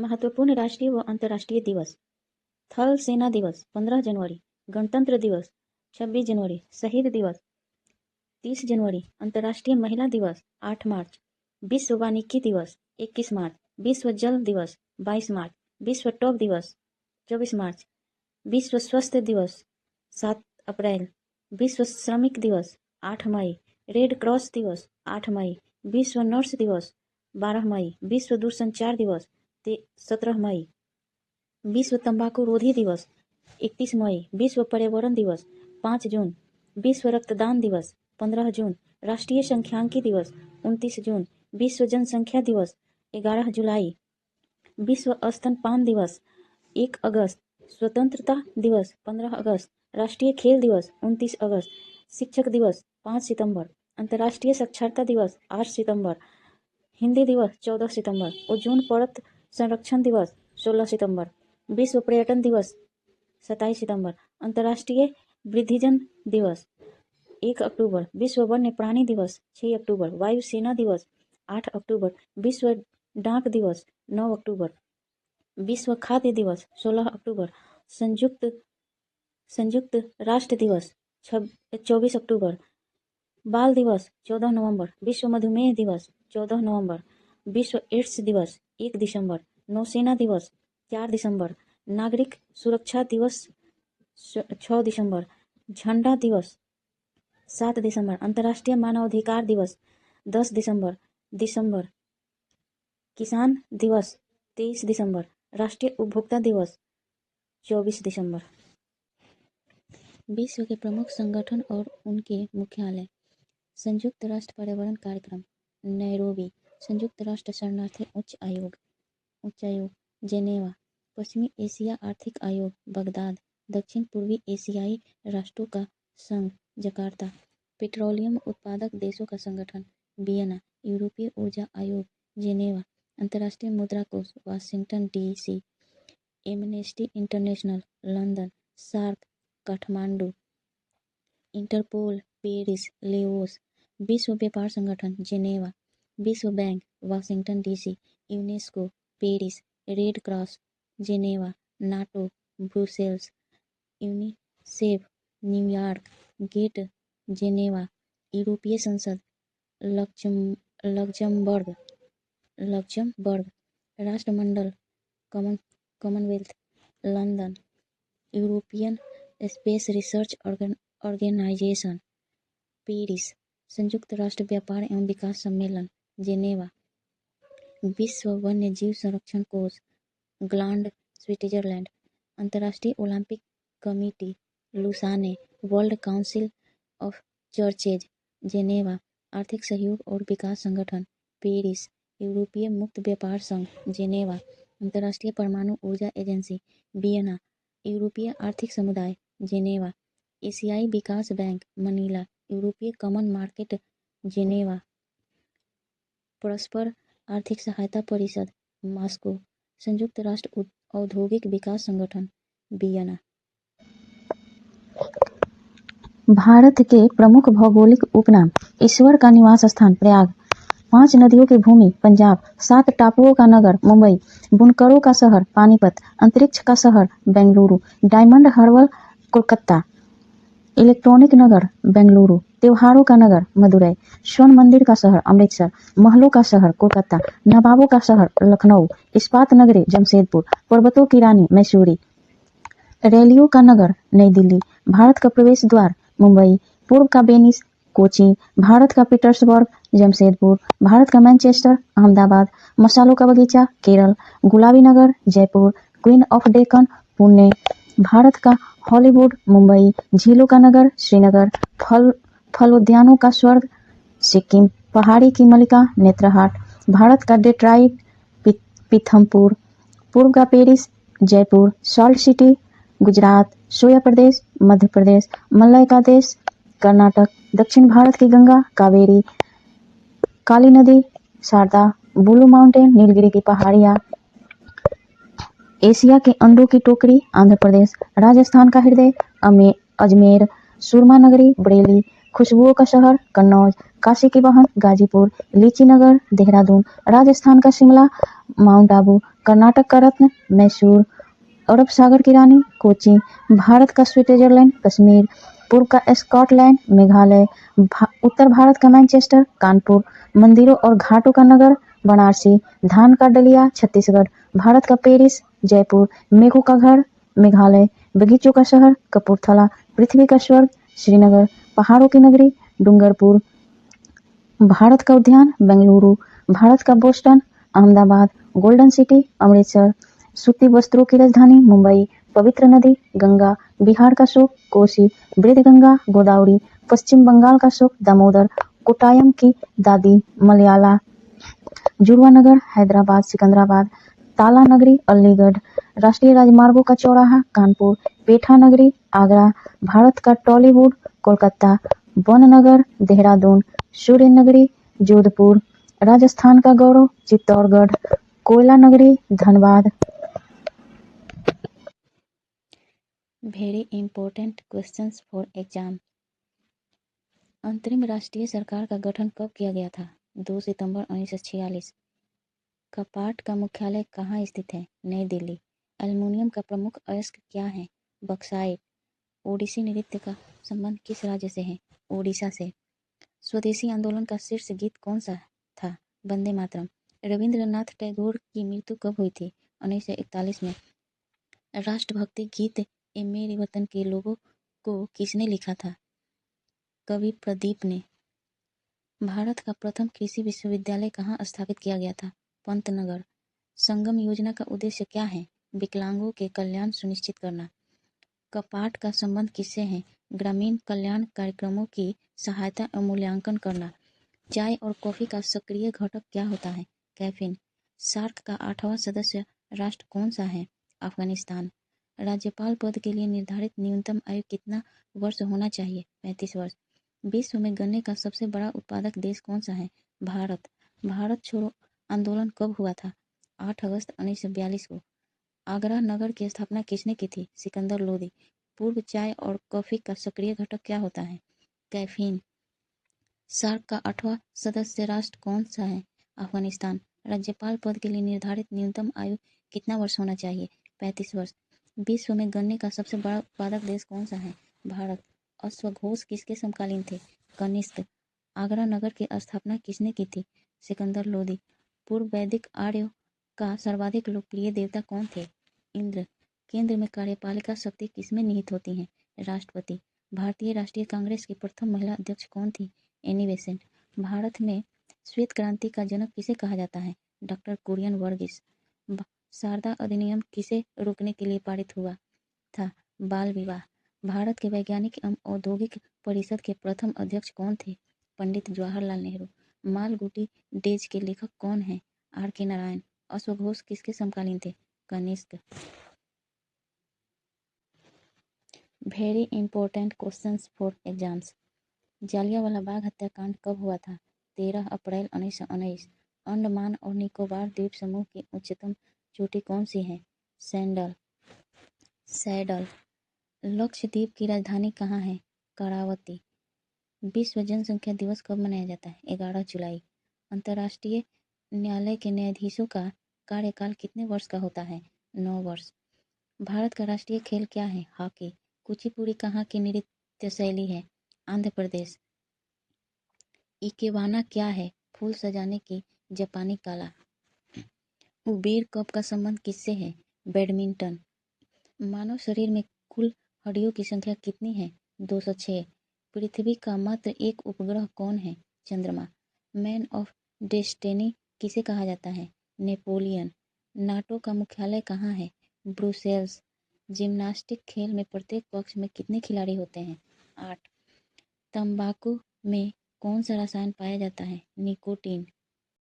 महत्वपूर्ण राष्ट्रीय व अंतर्राष्ट्रीय दिवस: थल सेना दिवस 15 जनवरी, गणतंत्र दिवस 26 जनवरी, शहीद दिवस 30 जनवरी, अंतर्राष्ट्रीय महिला दिवस 8 मार्च, विश्व वानिकी दिवस 21 मार्च, विश्व जल दिवस 22 मार्च, विश्व टॉप दिवस 24 मार्च, विश्व स्वास्थ्य दिवस 7 अप्रैल, विश्व श्रमिक दिवस 8 मई, रेड क्रॉस दिवस 8 मई, विश्व नर्स दिवस 12 मई, विश्व दूरसंचार दिवस 17 मई, विश्व तंबाकू रोधी दिवस 31 मई, विश्व पर्यावरण दिवस 5 जून, विश्व रक्तदान दिवस 15 जून, राष्ट्रीय संख्यांकी दिवस 29 जून, विश्व जनसंख्या दिवस 11 जुलाई, विश्व स्तनपान दिवस 1 अगस्त, स्वतंत्रता दिवस 15 अगस्त, राष्ट्रीय खेल दिवस 29 अगस्त, शिक्षक दिवस 5 सितंबर, अंतर्राष्ट्रीय साक्षरता दिवस 8 सितंबर, हिंदी दिवस 14 सितंबर, ओजोन परत संरक्षण दिवस 16 सितंबर, विश्व पर्यटन दिवस 27 सितंबर, अंतर्राष्ट्रीय वृद्धजन दिवस 1 अक्टूबर, विश्व वन्य प्राणी दिवस 6 अक्टूबर, वायु सेना दिवस 8 अक्टूबर, विश्व डाक दिवस 9 अक्टूबर, विश्व खाद्य दिवस 16 अक्टूबर, संयुक्त राष्ट्र दिवस 24 अक्टूबर, बाल दिवस 14 नवंबर, विश्व मधुमेह दिवस 14 नवंबर, विश्व एड्स दिवस 1 दिसंबर, नौसेना दिवस 4 दिसंबर, नागरिक सुरक्षा दिवस 6 दिसंबर, झंडा दिवस 7 दिसंबर, अंतर्राष्ट्रीय मानवाधिकार दिवस 10 दिसंबर, किसान दिवस 23 दिसंबर, राष्ट्रीय उपभोक्ता दिवस 24 दिसंबर। विश्व के प्रमुख संगठन और उनके मुख्यालय: संयुक्त राष्ट्र पर्यावरण कार्यक्रम नैरोबी, संयुक्त राष्ट्र शरणार्थी उच्च आयोग जेनेवा, पश्चिमी एशिया आर्थिक आयोग बगदाद, दक्षिण पूर्वी एशियाई राष्ट्रों का संघ जकार्ता, पेट्रोलियम उत्पादक देशों का संगठन वियना, यूरोपीय ऊर्जा आयोग जेनेवा, अंतर्राष्ट्रीय मुद्रा कोष Washington DC, Amnesty International London, SAARC Kathmandu, Interpol Paris Lyons, विश्व व्यापार संगठन जेनेवा, विश्व bank Washington DC, UNESCO Paris, Red Cross Geneva, NATO Brussels, UNICEF New York, GATT Geneva, यूरोपीय संसद लक्जमबर्ग, राष्ट्रमंडल Commonwealth London, European Space Research Organisation Paris, संयुक्त राष्ट्र व्यापार एवं विकास सम्मेलन जेनेवा, विश्व वन्य जीव संरक्षण कोष ग्लांड स्विट्जरलैंड, अंतर्राष्ट्रीय Olympic committee Lausanne, world council of churches Geneva, आर्थिक सहयोग और विकास संगठन पेरिस, यूरोपीय मुक्त व्यापार संघ जेनेवा, अंतर्राष्ट्रीय परमाणु ऊर्जा एजेंसी वियना, यूरोपीय आर्थिक समुदाय जेनेवा, एशियाई विकास बैंक मनीला, यूरोपीय कॉमन मार्केट जेनेवा, परस्पर आर्थिक सहायता परिषद मॉस्को, संयुक्त राष्ट्र औद्योगिक विकास संगठन वियना। भारत के प्रमुख भौगोलिक उपनाम: ईश्वर का निवास स्थान प्रयाग, 5 नदियों की भूमि पंजाब, 7 टापुओं का नगर मुंबई, बुनकरों का शहर पानीपत, अंतरिक्ष का शहर बेंगलुरु, डायमंड हार्बर कोलकाता, इलेक्ट्रॉनिक नगर बेंगलुरु, त्योहारों का नगर मदुरई, स्वर्ण मंदिर का शहर अमृतसर, महलों का शहर कोलकाता, नवाबों का शहर लखनऊ, इस्पात नगरी जमशेदपुर, पर्वतों की रानी मैसूरी, रैलियों का नगर नई दिल्ली, भारत का प्रवेश द्वार मुंबई, पूर्व का वेनिस कोची, भारत का पीटर्सबर्ग जमशेदपुर, भारत का मैनचेस्टर अहमदाबाद, मसालों का बगीचा केरल, गुलाबी नगर जयपुर, क्वीन ऑफ डेक्कन पुणे, भारत का हॉलीवुड मुंबई, झीलों का नगर श्रीनगर, फलोद्यानों का स्वर्ग सिक्किम, पहाड़ी की मलिका नेत्रहाट, भारत का डेट्रॉइट पीथमपुर, पूर्व का Paris Jaipur, salt city Gujarat, soya प्रदेश मध्य प्रदेश, मलय का देश कर्नाटक, दक्षिण भारत की गंगा कावेरी, काली नदी शारदा, ब्लू माउंटेन नीलगिरी की पहाड़ियाँ, एशिया के अंडों की टोकरी आंध्र प्रदेश, राजस्थान का हृदय अजमेर, सुरमा नगरी बरेली, खुशबुओं का शहर कन्नौज, काशी की बहन गाजीपुर, लीची नगर देहरादून, राजस्थान का शिमला, माउंट आबू, कर्नाटक का रत्न मैसूर, अरब सागर की रानी कोची, भारत का स्विट्जरलैंड कश्मीर, पूर्व का स्कॉटलैंड मेघालय, उत्तर भारत का मैनचेस्टर कानपुर, मंदिरों और घाटों का नगर वाराणसी, धान का डलिया छत्तीसगढ़, भारत का पेरिस जयपुर, मेघों का घर मेघालय, बगीचों का शहर कपूरथला, पृथ्वी का स्वर्ग श्रीनगर, पहाड़ों की नगरी डूंगरपुर, भारत का उद्यान बेंगलुरु, भारत का Boston Ahmedabad, golden city Amritsar, सूती वस्त्रों की राजधानी मुंबई, पवित्र नदी गंगा, बिहार का सुख कोसी, वृद्धगंगा गोदावरी, पश्चिम बंगाल का सुख दामोदर, कोट्टायम की दादी मलयाला, जुड़वा नगर हैदराबाद सिकंदराबाद, ताला नगरी अलीगढ़, राष्ट्रीय राजमार्गों का चौराहा कानपुर, पेठा नगरी आगरा, भारत का टॉलीवुड कोलकाता, वन नगर देहरादून, सूर्य नगरी जोधपुर, राजस्थान का गौरव चित्तौड़गढ़, कोयला नगरी Dhanbad. Very important questions for exam. अंतरिम राष्ट्रीय सरकार का गठन कब किया गया था? 2 सितंबर 1946। कपाट का मुख्यालय कहाँ स्थित है? नई दिल्ली। एल्युमिनियम का प्रमुख अयस्क क्या है? बॉक्साइट। ओडिसी नृत्य का संबंध किस राज्य से है? ओडिशा से। स्वदेशी आंदोलन का शीर्ष गीत कौन सा था? वंदे मातरम। रविंद्रनाथ टैगोर की मृत्यु कब हुई थी? 1941 में। राष्ट्रभक्ति गीत ए मेरे वतन के लोगों को किसने लिखा था? कवि प्रदीप ने। भारत का प्रथम कृषि विश्वविद्यालय कहाँ स्थापित किया गया था? पंतनगर। संगम योजना का उद्देश्य क्या है? विकलांगों के कल्याण सुनिश्चित करना। कपाट का संबंध किससे है? ग्रामीण कल्याण कार्यक्रमों की सहायता एवं मूल्यांकन करना। चाय और कॉफी का सक्रिय घटक क्या होता है? कैफीन। सार्क का 8वां सदस्य राष्ट्र कौन सा है? अफगानिस्तान। राज्यपाल पद के लिए निर्धारित न्यूनतम आयु कितना वर्ष होना चाहिए? 35 वर्ष। विश्व में गन्ने का सबसे बड़ा उत्पादक देश कौन सा है? भारत। भारत छोड़ो आंदोलन कब हुआ था? 8 अगस्त 1942 को। आगरा नगर की स्थापना किसने की थी? सिकंदर लोदी। पूर्व चाय और कॉफी का सक्रिय घटक क्या होता है? कैफीन। सार्क का 8वां सदस्य राष्ट्र कौन सा है? अफगानिस्तान। राज्यपाल पद के लिए निर्धारित न्यूनतम आयु कितना वर्ष होना चाहिए? 35 वर्ष। विश्व में गन्ने का सबसे बड़ा उत्पादक देश कौन सा है? भारत। अश्वघोष किसके समकालीन थे? कनिष्क। आगरा नगर की स्थापना किसने की थी? सिकंदर लोदी। पूर्व वैदिक आर्यों का सर्वाधिक लोकप्रिय देवता कौन थे? इंद्र। केंद्र में कार्यपालिका शक्ति किसमें निहित होती है? राष्ट्रपति। भारतीय राष्ट्रीय कांग्रेस की प्रथम महिला अध्यक्ष कौन थी? Annie Besant. भारत में श्वेत क्रांति का जनक किसे कहा जाता है? डॉक्टर कुरियन वर्गीस। शारदा अधिनियम किसे रोकने के लिए पारित हुआ था? बाल विवाह। भारत के वैज्ञानिक एवं औद्योगिक परिषद के प्रथम अध्यक्ष कौन थे? पंडित जवाहरलाल नेहरू। मालगुडी डेज के लेखक कौन हैं? आर के नारायण। अश्वघोष किसके समकालीन थे? Kanishka. Very important questions for exams. Jallianwala Bagh हत्याकांड कब हुआ था? 13 अप्रैल 1919। अंडमान और निकोबार द्वीप समूह की उच्चतम चोटी कौन सी है? सैडल। लक्षद्वीप की राजधानी कहाँ है? करावती। विश्व जनसंख्या दिवस कब मनाया जाता है? 11 जुलाई। अंतर्राष्ट्रीय न्यायालय के न्यायाधीशों का कार्यकाल कितने वर्ष का होता है? 9 वर्ष। भारत का राष्ट्रीय खेल क्या है? हॉकी। कुचिपुड़ी कहाँ की नृत्य शैली है? आंध्र प्रदेश। इकेवाना क्या है? फूल सजाने की जापानी कला। उबेर कप का संबंध किससे है? बैडमिंटन। मानव शरीर में कुल हड्डियों की संख्या कितनी है? 206। पृथ्वी का मात्र एक उपग्रह कौन है? चंद्रमा। मैन ऑफ डेस्टिनी किसे कहा जाता है? नेपोलियन। नाटो का मुख्यालय कहाँ है? ब्रुसेल्स। जिम्नास्टिक खेल में प्रत्येक पक्ष में कितने खिलाड़ी होते हैं? 8। तंबाकू में कौन सा रसायन पाया जाता है? निकोटीन।